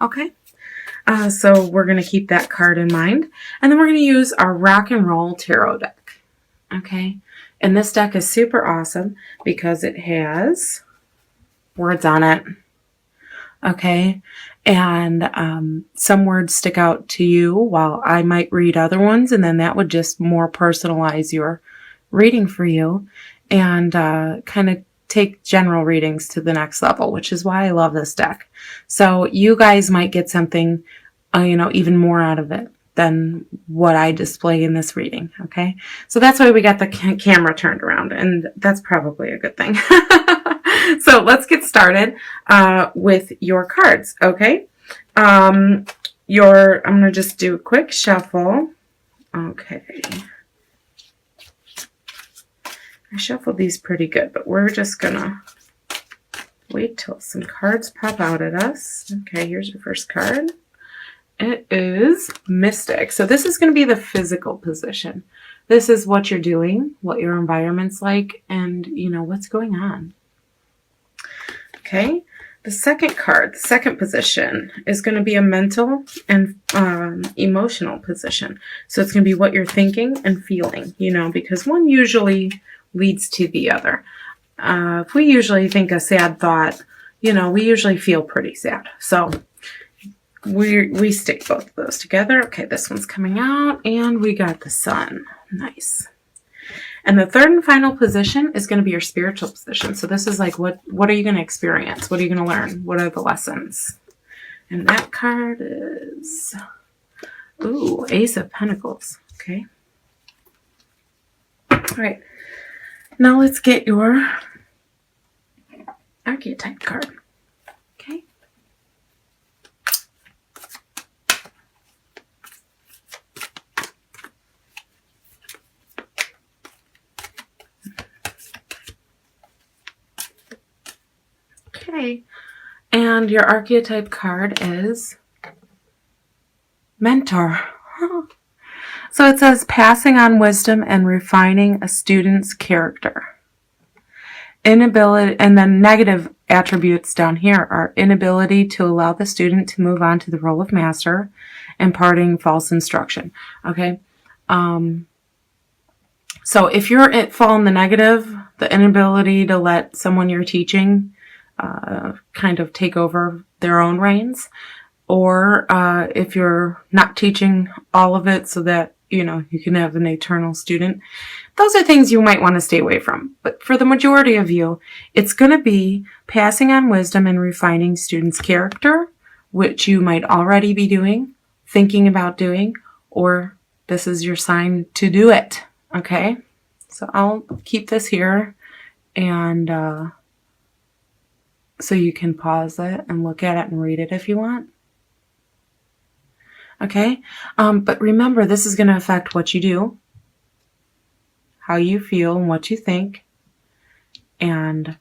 Okay. So we're going to keep that card in mind. And then we're going to use our rock and roll tarot deck. Okay. And this deck is super awesome because it has words on it. Okay. And some words stick out to you while I might read other ones. And then that would just more personalize your reading for you and kind of take general readings to the next level, which is why I love this deck. So you guys might get something, even more out of it than what I display in this reading. Okay. So that's why we got the camera turned around, and that's probably a good thing. So let's get started with your cards. Okay. I'm going to just do a quick shuffle. Okay. I shuffled these pretty good, but we're just gonna wait till some cards pop out at us. Okay, here's your first card. It is Mystic. So this is going to be the physical position. This is what you're doing, what your environment's like, and what's going on. Okay, the second card, the second position, is going to be a mental and emotional position. So it's going to be what you're thinking and feeling, because one usually leads to the other. If we usually think a sad thought, we usually feel pretty sad. So we stick both of those together. Okay, this one's coming out, and we got the Sun. Nice. And the third and final position is going to be your spiritual position. So this is like, what are you going to experience? What are you going to learn? What are the lessons? And that card is, Ace of Pentacles. Okay. All right. Now let's get your archetype card. Okay. Okay. And your archetype card is Mentor. So it says passing on wisdom and refining a student's character. Inability, and then negative attributes down here are inability to allow the student to move on to the role of master, imparting false instruction. Okay. So if you're fall in the negative, the inability to let someone you're teaching kind of take over their own reins, or if you're not teaching all of it so that you can have an eternal student. Those are things you might want to stay away from. But for the majority of you, it's going to be passing on wisdom and refining students' character, which you might already be doing, thinking about doing, or this is your sign to do it. Okay? So I'll keep this here, and so you can pause it and look at it and read it if you want. Okay, but remember, this is going to affect what you do, how you feel, and what you think, and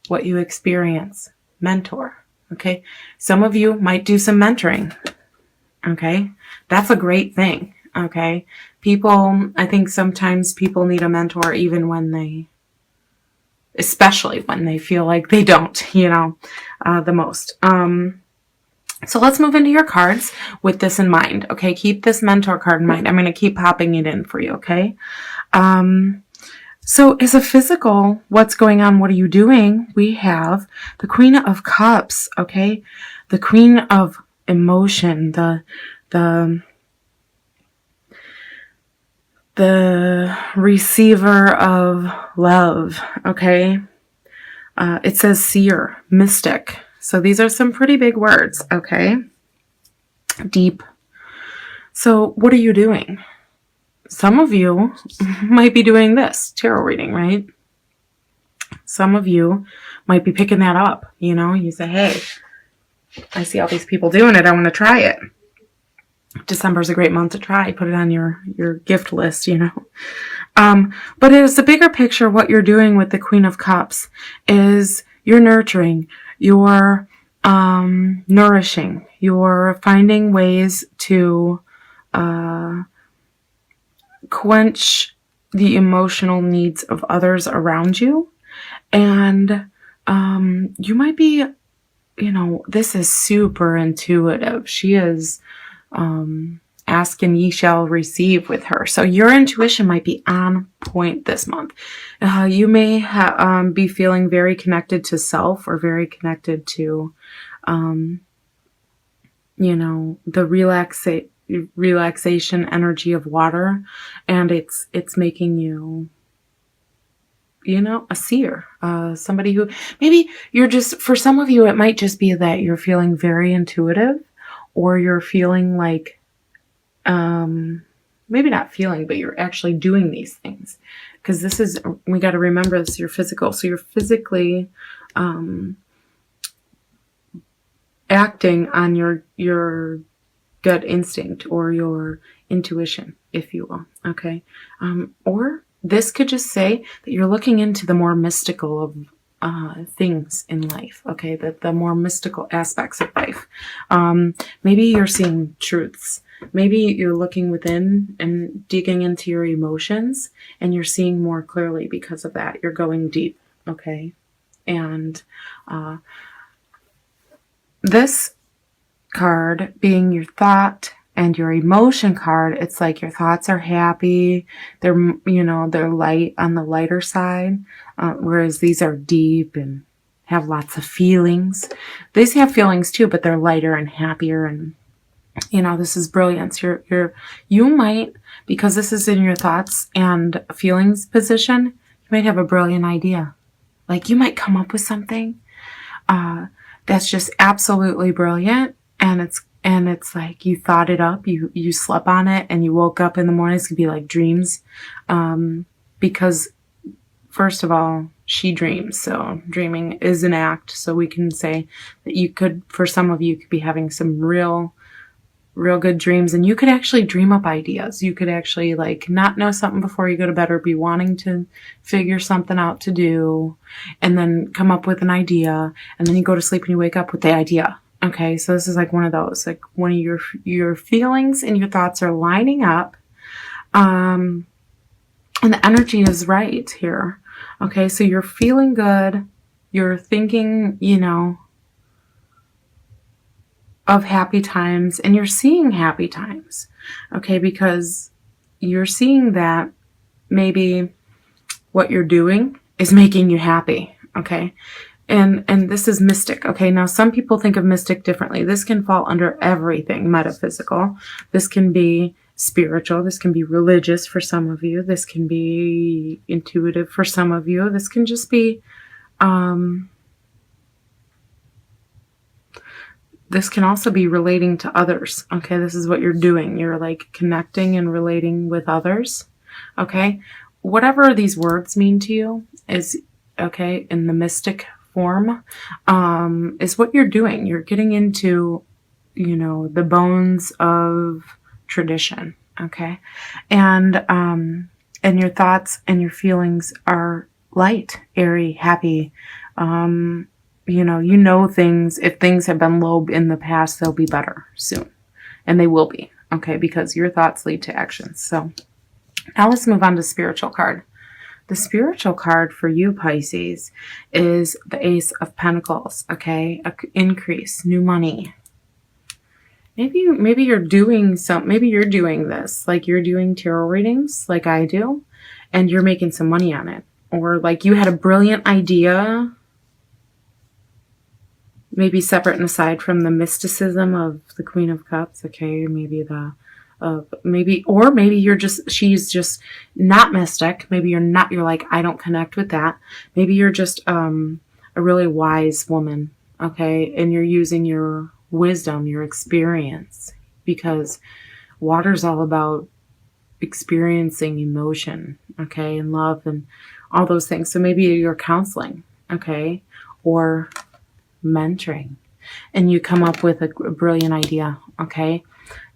what you experience. Mentor. Okay, some of you might do some mentoring. Okay, that's a great thing. Okay, I think sometimes people need a mentor even especially when they feel like they don't, the most. So let's move into your cards with this in mind. Okay, keep this mentor card in mind. I'm going to keep popping it in for you, okay? So as a physical, what's going on? What are you doing? We have the Queen of Cups, okay? The Queen of Emotion, the receiver of love, okay? It says seer, mystic. So these are some pretty big words, okay? Deep. So what are you doing? Some of you might be doing this, tarot reading, right? Some of you might be picking that up, You say, hey, I see all these people doing it. I want to try it. December is a great month to try. Put it on your gift list, But as the bigger picture, what you're doing with the Queen of Cups is you're nurturing, you're nourishing, you're finding ways to quench the emotional needs of others around you. And you might be this is super intuitive. She is ask and ye shall receive with her. So your intuition might be on point this month. You may be feeling very connected to self, or very connected to, the relaxation energy of water. And it's making you, a seer, somebody who maybe you're just, for some of you, it might just be that you're feeling very intuitive, or you're feeling like, maybe not feeling, but you're actually doing these things. Because we got to remember this, you're physical. So you're physically, acting on your gut instinct, or your intuition, if you will. Okay. Or this could just say that you're looking into the more mystical of things in life. Okay. The more mystical aspects of life. Maybe you're seeing truths. Maybe you're looking within and digging into your emotions, and you're seeing more clearly because of that. You're going deep. Okay. And, this card being your thought and your emotion card, it's like your thoughts are happy. They're light, on the lighter side. Whereas these are deep and have lots of feelings. These have feelings too, but they're lighter and happier. And, this is brilliance. You might, because this is in your thoughts and feelings position, you might have a brilliant idea. Like you might come up with something, that's just absolutely brilliant. And it's like you thought it up, you slept on it, and you woke up in the morning. It's gonna be like dreams. Because first of all, she dreams. So dreaming is an act. So we can say that for some of you, could be having some real good dreams, and you could actually dream up ideas. You could actually not know something before you go to bed, or be wanting to figure something out to do, and then come up with an idea, and then you go to sleep and you wake up with the idea. Okay. So this is like one of those, like one of your feelings and your thoughts are lining up. And the energy is right here. Okay. So you're feeling good. You're thinking, of happy times, and you're seeing happy times. Okay. Because you're seeing that maybe what you're doing is making you happy. Okay. And this is mystic. Okay. Now some people think of mystic differently. This can fall under everything metaphysical. This can be spiritual. This can be religious for some of you. This can be intuitive for some of you. This can just be, this can also be relating to others. Okay. This is what you're doing. You're like connecting and relating with others. Okay. Whatever these words mean to you is okay in the mystic form, is what you're doing. You're getting into, the bones of tradition. Okay. And your thoughts and your feelings are light, airy, happy. Things, if things have been low in the past, they'll be better soon. And they will be. Okay. Because your thoughts lead to actions. So now let's move on to spiritual card. The spiritual card for you, Pisces, is the Ace of Pentacles. Okay. Increase, new money. Maybe you're doing maybe you're doing this, like you're doing tarot readings like I do, and you're making some money on it. Or like you had a brilliant idea, maybe separate and aside from the mysticism of the Queen of Cups. Okay. Maybe she's just not mystic. Maybe you're like, I don't connect with that. Maybe you're just, a really wise woman. Okay. And you're using your wisdom, your experience, because water's all about experiencing emotion. Okay. And love and all those things. So maybe you're counseling. Okay. Or mentoring, and you come up with a brilliant idea. Okay.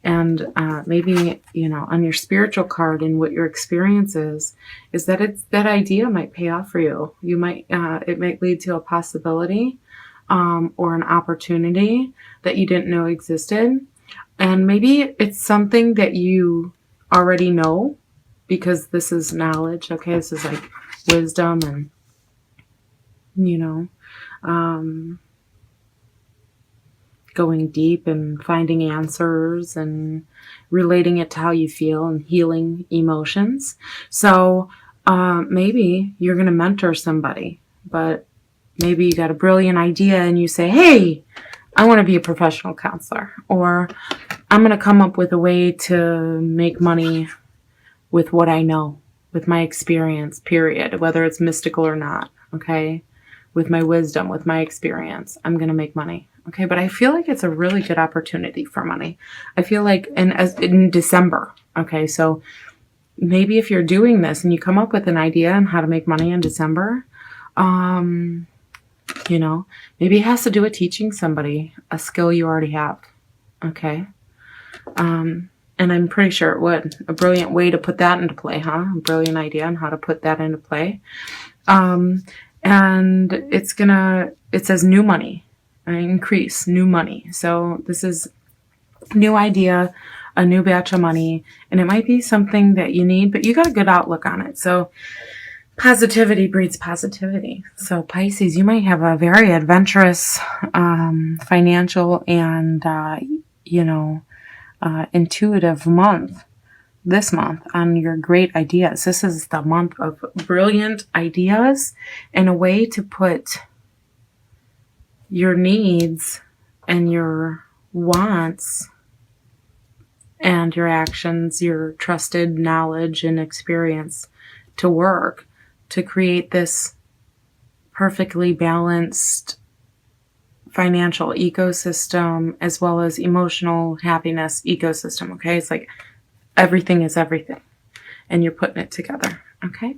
And maybe, on your spiritual card, and what your experience is that that idea might pay off for you. You might, it might lead to a possibility, or an opportunity that you didn't know existed. And maybe it's something that you already know, because this is knowledge. Okay. This is like wisdom, and, going deep and finding answers and relating it to how you feel and healing emotions. So maybe you're going to mentor somebody, but maybe you got a brilliant idea and you say, hey, I want to be a professional counselor, or I'm going to come up with a way to make money with what I know, with my experience, period, whether it's mystical or not, okay? With my wisdom, with my experience, I'm going to make money, okay? But I feel like it's a really good opportunity for money. I feel like in December, okay? So maybe if you're doing this and you come up with an idea on how to make money in December, you know, maybe it has to do with teaching somebody a skill you already have, okay? And I'm pretty sure it would. A brilliant way to put that into play, huh? A brilliant idea on how to put that into play. And it says new money, increase, new money. So this is new idea, a new batch of money, and it might be something that you need, but you got a good outlook on it. So positivity breeds positivity. So Pisces, you might have a very adventurous, financial and, intuitive month this month on your great ideas. This is the month of brilliant ideas and a way to put your needs and your wants and your actions, your trusted knowledge and experience to work to create this perfectly balanced financial ecosystem as well as emotional happiness ecosystem, okay? It's like everything is everything and you're putting it together, okay?